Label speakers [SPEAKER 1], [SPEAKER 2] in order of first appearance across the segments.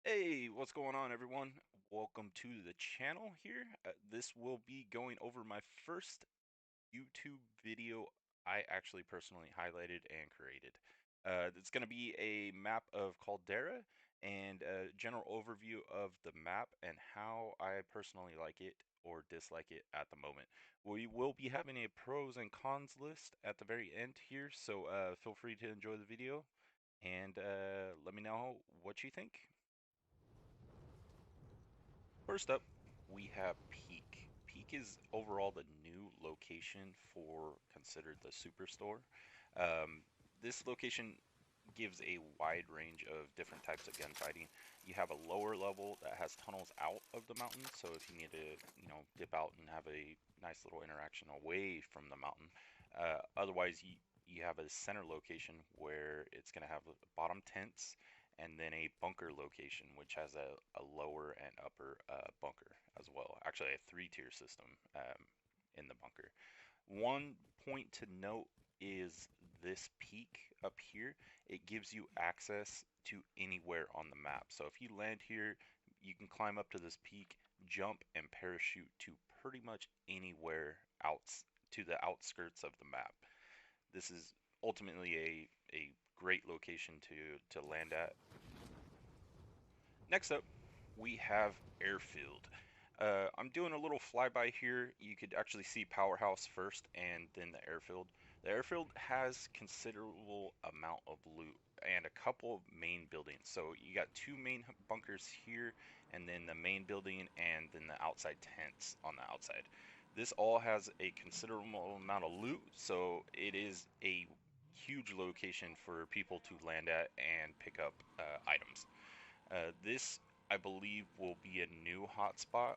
[SPEAKER 1] Hey, what's going on, everyone? Welcome to the channel here. This will be going over my first YouTube video I actually personally highlighted and created. It's going to be a map of Caldera and a general overview of the map and how I personally like it or dislike it at the moment. We will be having a pros and cons list at the very end here, so feel free to enjoy the video and let me know what you think. First up, we have Peak. Peak is overall the new location for considered the superstore. Um, this location gives a wide range of different types of gunfighting. You have a lower level that has tunnels out of the mountain, so if you need to, dip out and have a nice little interaction away from the mountain. Otherwise, you have a center location where it's going to have bottom tents and then a bunker location, which has a lower and upper bunker as well. Actually, a three-tier system in the bunker. One point to note is this peak up here. It gives you access to anywhere on the map. So if you land here, you can climb up to this peak, jump, and parachute to pretty much anywhere out to the outskirts of the map. This is ultimately a great location to land at. Next up, we have Airfield. I'm doing a little flyby here. You could actually see Powerhouse first and then the airfield. The airfield has considerable amount of loot and a couple of main buildings. So you got two main bunkers here and then the main building and then the outside tents on the outside. This all has a considerable amount of loot, so it is a huge location for people to land at and pick up items. This, I believe, will be a new hotspot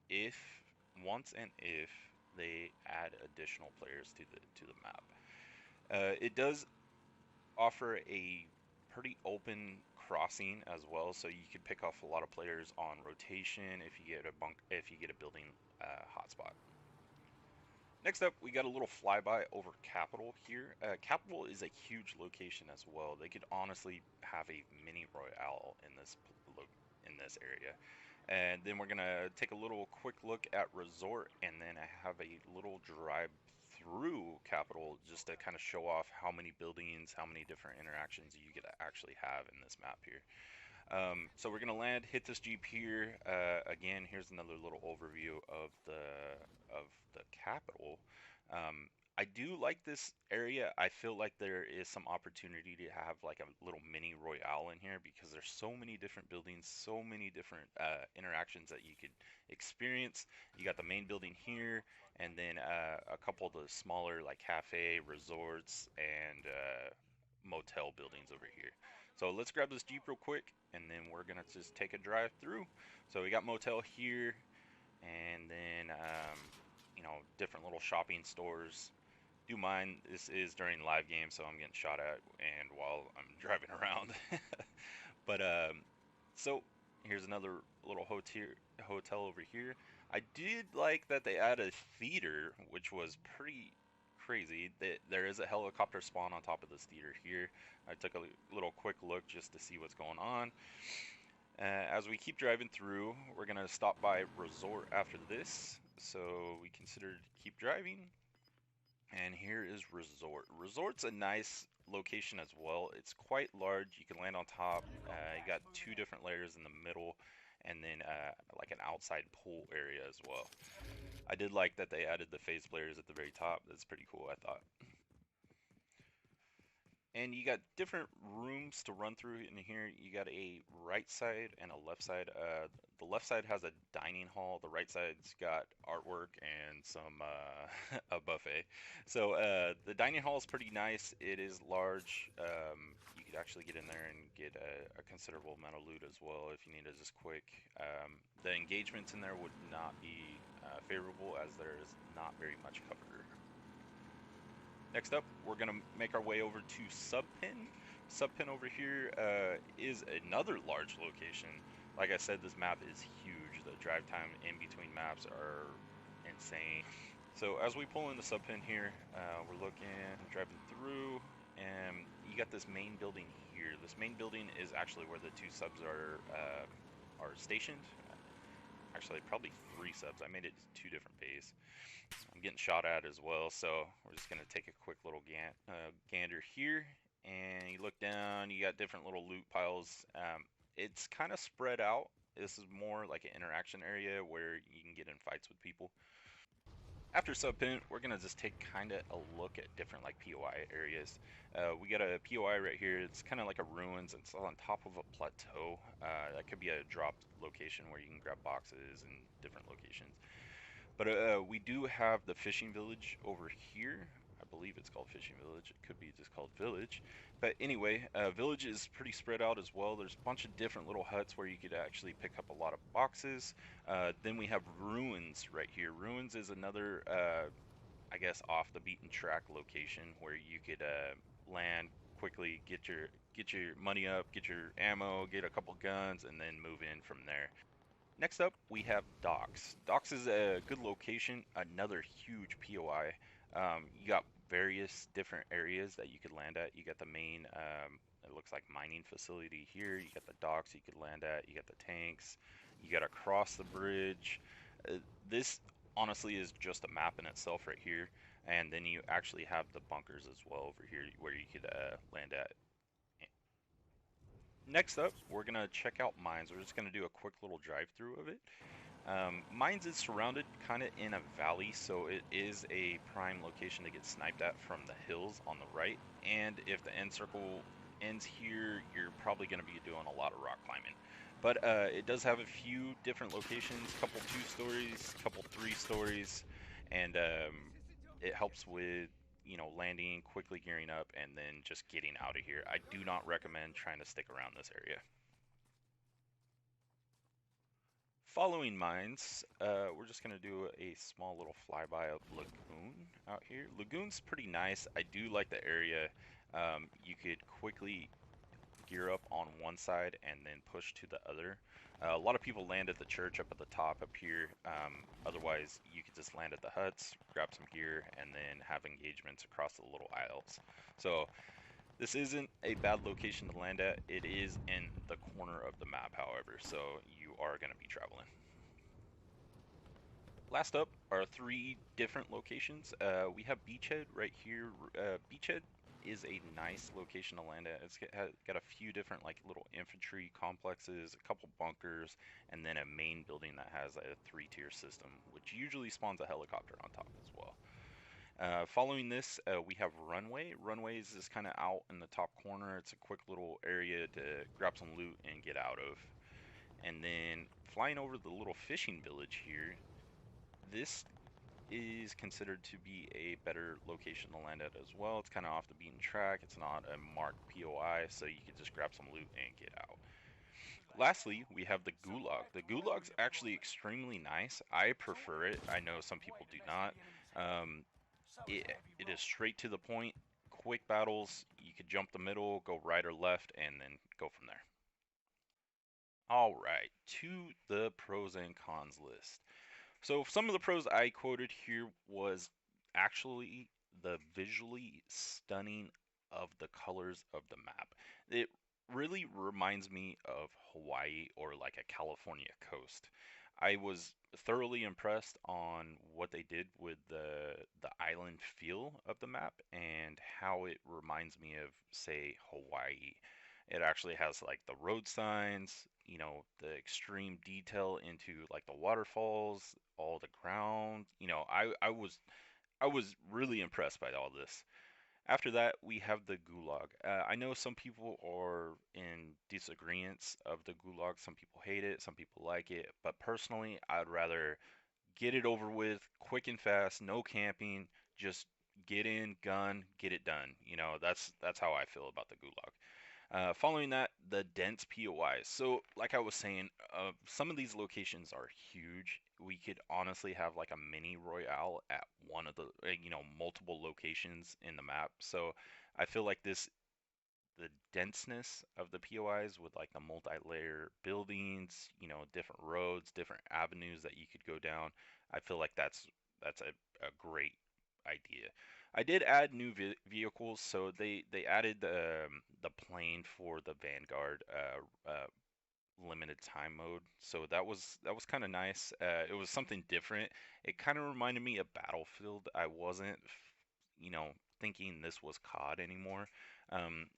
[SPEAKER 1] if once and if they add additional players to the map. It does offer a pretty open crossing as well, so you could pick off a lot of players on rotation if you get a building hotspot. Next up, we got a little flyby over Capital here. Capital is a huge location as well. They could honestly have a mini royale in this area. And then we're gonna take a little quick look at Resort, and then I have a little drive through Capital just to kind of show off how many buildings, how many different interactions you could actually have in this map here. So we're gonna land, hit this Jeep here. Again, here's another little overview of the capital. Um, I do like this area. I feel like there is some opportunity to have like a little mini royale in here because there's so many different buildings, so many different interactions that you could experience. You got the main building here, and then a couple of the smaller like cafe, resorts, and motel buildings over here. So let's grab this Jeep real quick and then we're gonna just take a drive through. So we got motel here and then different little shopping stores. Do mind this is during live game, so I'm getting shot at and while I'm driving around. But so here's another little hotel over here. I did like that they added a theater, which was pretty crazy. That there is a helicopter spawn on top of this theater here. I took a little quick look just to see what's going on. As we keep driving through, we're gonna stop by Resort after this. So we considered keep driving. And here is Resort. Resort's a nice location as well. It's quite large. You can land on top. You got two different layers in the middle, and then like an outside pool area as well. I did like that they added the phase players at the very top. That's pretty cool, I thought. And you got different rooms to run through in here. You got a right side and a left side. The left side has a dining hall. The right side's got artwork and some a buffet. So the dining hall is pretty nice. It is large. You could actually get in there and get a considerable amount of loot as well if you need to just quick. The engagements in there would not be favorable as there is not very much cover. Next up, we're going to make our way over to Subpin. Subpin over here is another large location. Like I said, this map is huge. The drive time in between maps are insane. So as we pull into Subpin here, we're looking, driving through, and you got this main building here. This main building is actually where the two subs are stationed. Actually, probably three subs. I made it two different bays. I'm getting shot at as well, so we're just gonna take a quick little gander here. And you look down, you got different little loot piles. It's kind of spread out. This is more like an interaction area where you can get in fights with people. After subpin, we're gonna just take kind of a look at different like POI areas. We got a POI right here. It's kind of like a ruins. It's on top of a plateau. That could be a dropped location where you can grab boxes and different locations. But we do have the fishing village over here. I believe it's called fishing village. It could be just called village. But anyway, village is pretty spread out as well. There's a bunch of different little huts where you could actually pick up a lot of boxes. Then we have ruins right here. Ruins is another, I guess, off the beaten track location where you could land quickly, get your money up, get your ammo, get a couple guns, and then move in from there. Next up, we have docks. Docks is a good location, another huge POI. You got various different areas that you could land at. You got the main, it looks like mining facility here. You got the docks you could land at. You got the tanks. You got to cross the bridge. This honestly is just a map in itself right here. And then you actually have the bunkers as well over here where you could land at. Next up, we're going to check out mines. We're just going to do a quick little drive through of it. Mines is surrounded kind of in a valley, so it is a prime location to get sniped at from the hills on the right. And if the end circle ends here, you're probably going to be doing a lot of rock climbing. But it does have a few different locations, couple 2 stories, couple 3 stories, and it helps with, you know, landing, quickly gearing up, and then just getting out of here. I do not recommend trying to stick around this area. Following mines, we're just going to do a small little flyby of Lagoon out here. Lagoon's pretty nice. I do like the area. You could quickly gear up on one side and then push to the other. A lot of people land at the church up at the top up here. Otherwise, you could just land at the huts, grab some gear, and then have engagements across the little aisles. So this isn't a bad location to land at. It is in the corner of the map, however, so you are going to be traveling. Last up are 3 different locations. We have Beachhead right here. Beachhead is a nice location to land at. It's got a few different like little infantry complexes, a couple bunkers, and then a main building that has a 3-tier system, which usually spawns a helicopter on top as well. Following this, we have Runway. Runway is just kind of out in the top corner. It's a quick little area to grab some loot and get out of. And then flying over the little fishing village here, this is considered to be a better location to land at as well. It's kind of off the beaten track. It's not a marked POI, so you can just grab some loot and get out. Lastly, we have the Gulag. The Gulag's actually extremely nice. I prefer it. I know some people do not. It is straight to the point, quick battles. You could jump the middle, go right or left, and then go from there. All right, to the pros and cons list. So some of the pros I quoted here was actually the visually stunning of the colors of the map. It really reminds me of Hawaii or like a California coast. I was thoroughly impressed on what they did with the island feel of the map and how it reminds me of, say, Hawaii. It actually has like the road signs, you know, the extreme detail into like the waterfalls, all the ground. You know, I was really impressed by all this. After that, we have the Gulag. I know some people are in disagreements of the Gulag. Some people hate it, some people like it. But personally, I'd rather get it over with, quick and fast, no camping, just get in, gun, get it done. You know, that's how I feel about the Gulag. Following that, the dense POIs. So, like I was saying, some of these locations are huge. We could honestly have like a mini royale at one of the, you know, multiple locations in the map. So, I feel like the denseness of the POIs with like the multi-layer buildings, you know, different roads, different avenues that you could go down. I feel like that's a great idea. I did add new vehicles, so they added the plane for the Vanguard limited time mode. So that was kind of nice. It was something different. It kind of reminded me of Battlefield. I wasn't, you know, thinking this was COD anymore.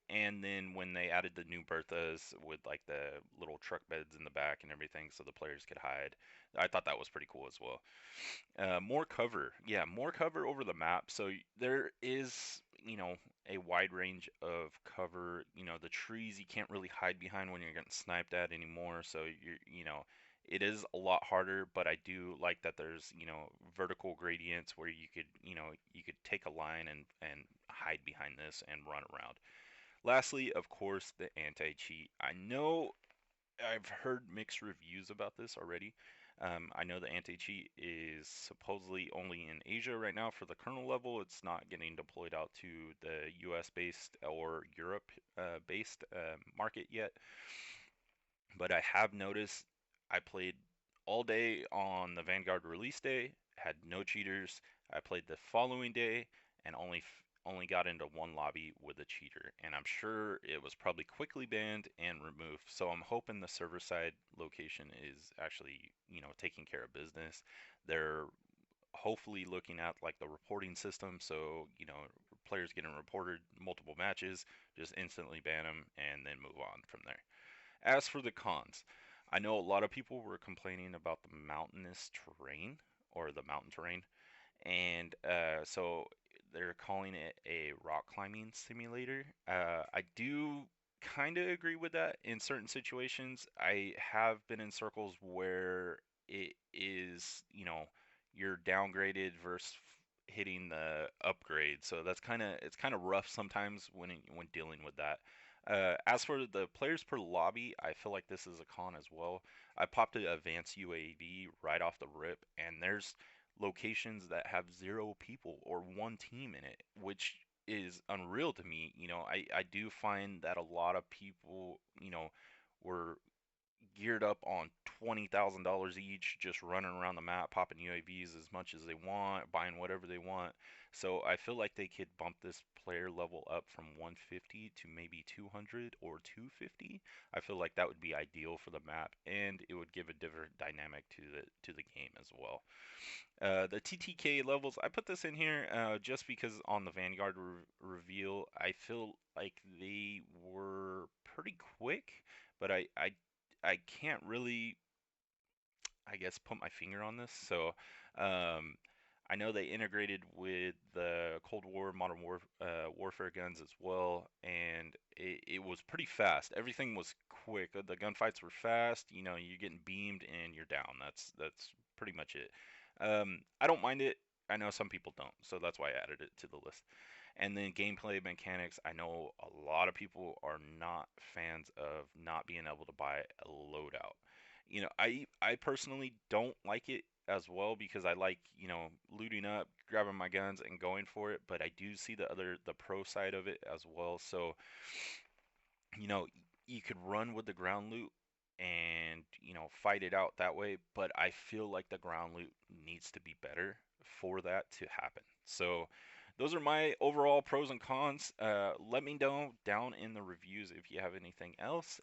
[SPEAKER 1] And then when they added the new Berthas with like the little truck beds in the back and everything, so the players could hide, I thought that was pretty cool as well. More cover. Yeah, more cover over the map. So there is, a wide range of cover. The trees you can't really hide behind when you're getting sniped at anymore. So it is a lot harder, but I do like that there's, vertical gradients where you could take a line and hide behind this and run around. Lastly, of course, the anti-cheat. I know I've heard mixed reviews about this already. I know the anti-cheat is supposedly only in Asia right now for the kernel level. It's not getting deployed out to the US based or Europe based market yet. But I have noticed I played all day on the Vanguard release day, had no cheaters. I played the following day and only got into one lobby with a cheater, and I'm sure it was probably quickly banned and removed. So I'm hoping the server side location is actually, taking care of business. They're hopefully looking at like the reporting system, so players getting reported multiple matches, just instantly ban them and then move on from there. As for the cons, I know a lot of people were complaining about the mountainous terrain or the mountain terrain, and so they're calling it a rock climbing simulator. I do kind of agree with that in certain situations. I have been in circles where it is, you're downgraded versus hitting the upgrade. So it's kind of rough sometimes when dealing with that. As for the players per lobby, I feel like this is a con as well. I popped an advanced UAV right off the rip, and there's locations that have zero people or one team in it, which is unreal to me. I do find that a lot of people, were geared up on $20,000 each, just running around the map, popping UAVs as much as they want, buying whatever they want. So I feel like they could bump this player level up from 150 to maybe 200 or 250. I feel like that would be ideal for the map, and it would give a different dynamic to the game as well. The TTK levels, I put this in here just because on the Vanguard reveal, I feel like they were pretty quick, but I can't really, I guess, put my finger on this. So um, I know they integrated with the Cold War, Warfare guns as well, and it was pretty fast. Everything was quick. The gunfights were fast. You're getting beamed and you're down. That's pretty much it. I don't mind it. I know some people don't, so that's why I added it to the list. And then gameplay mechanics, I know a lot of people are not fans of not being able to buy a loadout. I personally don't like it as well because I like, looting up, grabbing my guns and going for it, but I do see the pro side of it as well. So, you know, you could run with the ground loot and, fight it out that way, but I feel like the ground loot needs to be better for that to happen. So, those are my overall pros and cons. Let me know down in the reviews if you have anything else,